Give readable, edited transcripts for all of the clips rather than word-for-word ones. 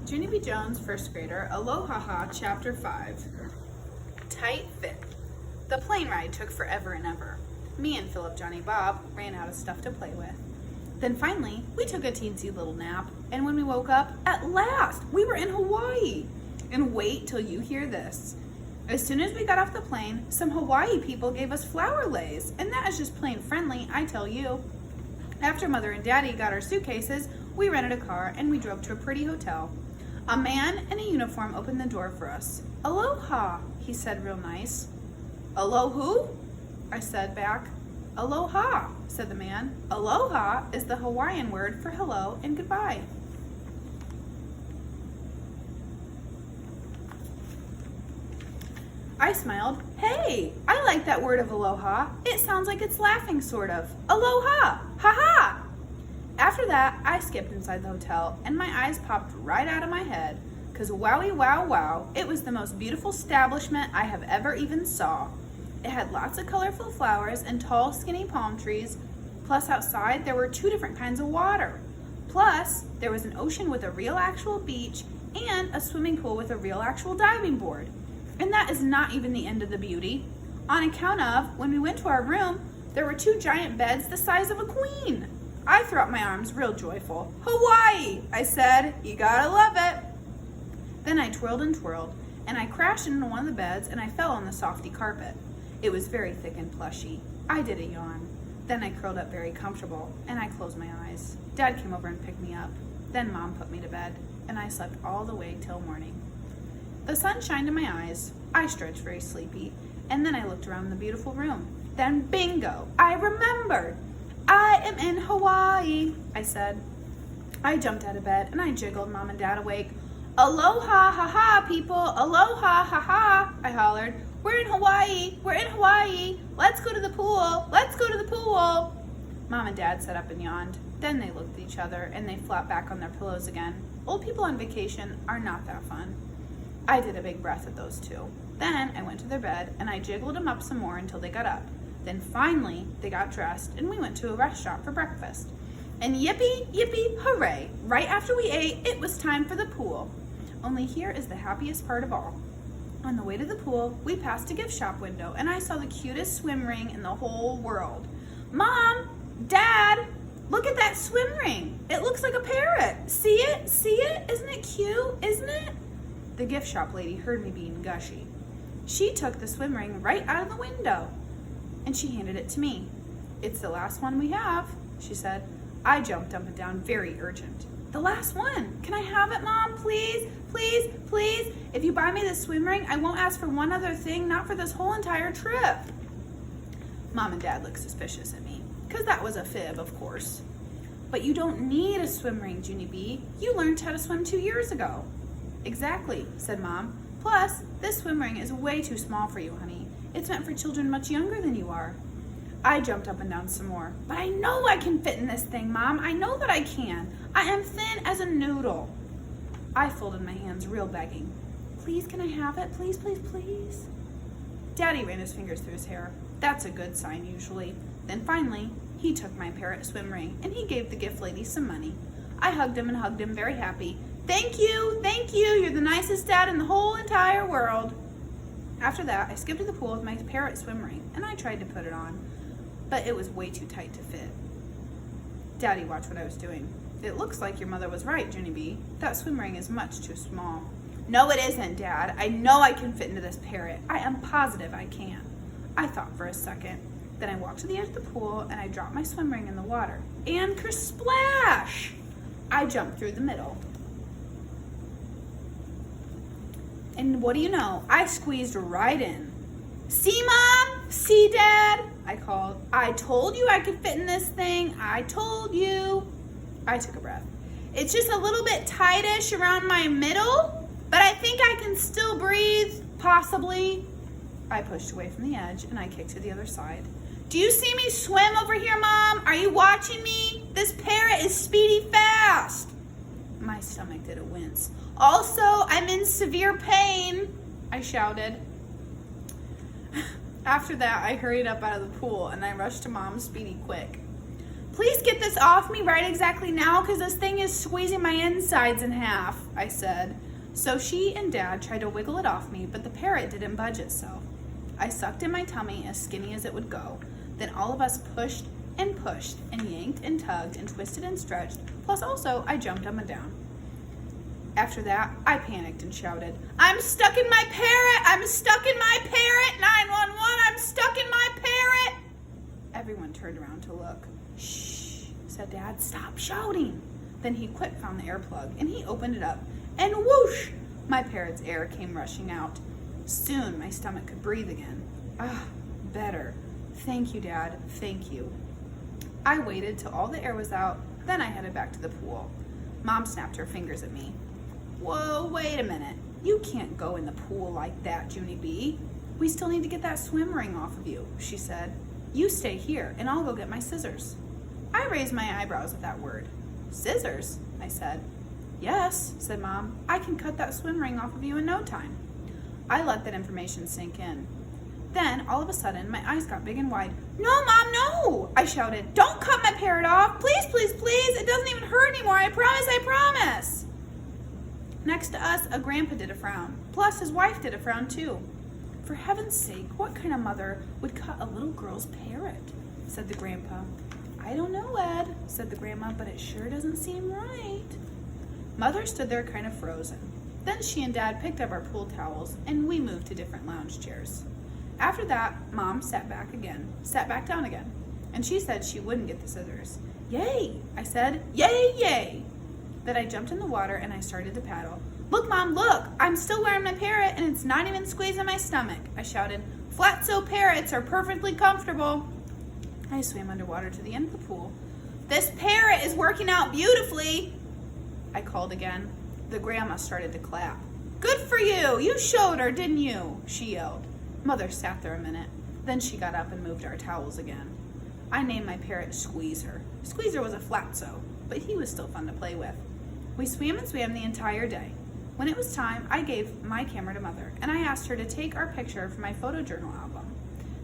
Junie B. Jones, first grader, Alo-ha-ha, Chapter 5. Tight fit. The plane ride took forever and ever. Me and Philip, Johnny, Bob ran out of stuff to play with. Then finally, we took a teensy little nap, and when we woke up, at last, we were in Hawaii. And wait till you hear this. As soon as we got off the plane, some Hawaii people gave us flower leis, and that is just plain friendly, I tell you. After Mother and Daddy got our suitcases, we rented a car and we drove to a pretty hotel. A man in a uniform opened the door for us. "Aloha," he said real nice. "Alo who?" I said back. "Aloha," said the man. Aloha is the Hawaiian word for hello and goodbye. I smiled. "Hey, I like that word of aloha. It sounds like it's laughing, sort of. Aloha, ha-ha." After that, I skipped inside the hotel, and my eyes popped right out of my head, because wowie wow wow, it was the most beautiful establishment I have ever even saw. It had lots of colorful flowers and tall, skinny palm trees, plus outside there were 2 different kinds of water. Plus, there was an ocean with a real actual beach and a swimming pool with a real actual diving board. And that is not even the end of the beauty. On account of, when we went to our room, there were 2 giant beds the size of a queen. I threw up my arms real joyful. "Hawaii," I said. "You gotta love it." Then I twirled and twirled, and I crashed into one of the beds and I fell on the softy carpet. It was very thick and plushy. I did a yawn. Then I curled up very comfortable, and I closed my eyes. Dad came over and picked me up. Then Mom put me to bed, and I slept all the way till morning. The sun shined in my eyes. I stretched very sleepy, and then I looked around the beautiful room. Then bingo, I remembered. "I am in Hawaii," I said. I jumped out of bed and I jiggled Mom and Dad awake. "Alo-ha-ha-ha, people, alo-ha-ha-ha," I hollered. "We're in Hawaii, we're in Hawaii. Let's go to the pool, let's go to the pool." Mom and Dad sat up and yawned. Then they looked at each other and they flopped back on their pillows again. Old people on vacation are not that fun. I did a big breath at those 2. Then I went to their bed and I jiggled them up some more until they got up. Then finally, they got dressed and we went to a restaurant for breakfast. And yippee, yippee, hooray! Right after we ate, it was time for the pool. Only here is the happiest part of all. On the way to the pool, we passed a gift shop window and I saw the cutest swim ring in the whole world. "Mom, Dad, look at that swim ring. It looks like a parrot. See it? See it? Isn't it cute? Isn't it?" The gift shop lady heard me being gushy. She took the swim ring right out of the window and she handed it to me. "It's the last one we have," she said. I jumped up and down, very urgent. "The last one. Can I have it, Mom? Please, please, please. If you buy me this swim ring, I won't ask for one other thing, not for this whole entire trip." Mom and Dad looked suspicious at me, because that was a fib, of course. "But you don't need a swim ring, Junie B. You learned how to swim 2 years ago." "Exactly," said Mom. "Plus, this swim ring is way too small for you, honey. It's meant for children much younger than you are." I jumped up and down some more. "But I know I can fit in this thing, Mom. I know that I can. I am thin as a noodle." I folded my hands real begging. "Please, can I have it? Please, please, please." Daddy ran his fingers through his hair. That's a good sign usually. Then finally, he took my parrot swim ring and he gave the gift lady some money. I hugged him and hugged him, very happy. Thank you, you're the nicest dad in the whole entire world." After that, I skipped to the pool with my parrot swim ring and I tried to put it on, but it was way too tight to fit. Daddy watched what I was doing. "It looks like your mother was right, Junie B. That swim ring is much too small." "No, it isn't, Dad. I know I can fit into this parrot. I am positive I can." I thought for a second. Then I walked to the edge of the pool and I dropped my swim ring in the water. And kersplash! I jumped through the middle. And what do you know? I squeezed right in. "See, Mom? See, Dad?" I called. "I told you I could fit in this thing. I told you." I took a breath. "It's just a little bit tightish around my middle, but I think I can still breathe, possibly." I pushed away from the edge and I kicked to the other side. "Do you see me swim over here, Mom? Are you watching me? This parrot is speedy fast." My stomach did a wince. "Also, I'm in severe pain," I shouted. After that, I hurried up out of the pool and I rushed to Mom's speedy quick. Please get this off me right exactly now because this thing is squeezing my insides in half, I said. So she and Dad tried to wiggle it off me, but the parrot didn't budge itself. I sucked in my tummy as skinny as it would go. Then all of us pushed and yanked and tugged and twisted and stretched, plus also I jumped up and down. After that, I panicked and shouted, I'm stuck in my parrot! I'm stuck in my parrot! 911, I'm stuck in my parrot! Everyone turned around to look. Shh, said Dad, stop shouting. Then he quick found the air plug and he opened it up and whoosh, my parrot's air came rushing out. Soon my stomach could breathe again. Ah, better. Thank you, Dad, thank you. I waited till all the air was out, then I headed back to the pool. Mom snapped her fingers at me. Whoa, wait a minute. You can't go in the pool like that, Junie B. We still need to get that swim ring off of you, she said. You stay here and I'll go get my scissors. I raised my eyebrows at that word. Scissors? I said. Yes, said Mom. I can cut that swim ring off of you in no time. I let that information sink in. Then, all of a sudden, my eyes got big and wide. No, Mom, no! I shouted. Don't cut my parrot off! Please, please, please! It doesn't even hurt anymore! I promise, I promise! Next to us, a grandpa did a frown. Plus, his wife did a frown, too. For heaven's sake, what kind of mother would cut a little girl's parrot? Said the grandpa. I don't know, Ed, said the grandma, but it sure doesn't seem right. Mother stood there kind of frozen. Then she and Dad picked up our pool towels, and we moved to different lounge chairs. After that, Mom sat back down again, and she said she wouldn't get the scissors. Yay, I said, yay, yay. Then I jumped in the water and I started to paddle. Look, Mom, look, I'm still wearing my parrot and it's not even squeezing my stomach, I shouted. Flatso parrots are perfectly comfortable. I swam underwater to the end of the pool. This parrot is working out beautifully, I called again. The grandma started to clap. Good for you, you showed her, didn't you? She yelled. Mother sat there a minute. Then she got up and moved our towels again. I named my parrot Squeezer. Squeezer was a flatso, but he was still fun to play with. We swam and swam the entire day. When it was time, I gave my camera to Mother, and I asked her to take our picture for my photojournal album.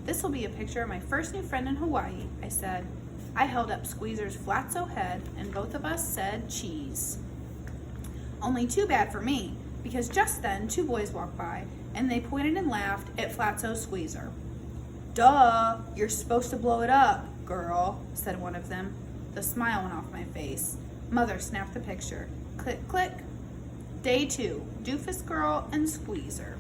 This will be a picture of my first new friend in Hawaii, I said. I held up Squeezer's flatso head, and both of us said cheese. Only too bad for me, because just then 2 boys walked by, and they pointed and laughed at Flatso Squeezer. Duh, you're supposed to blow it up, girl, said one of them. The smile went off my face. Mother snapped the picture. Click, click. Day 2, Doofus Girl and Squeezer.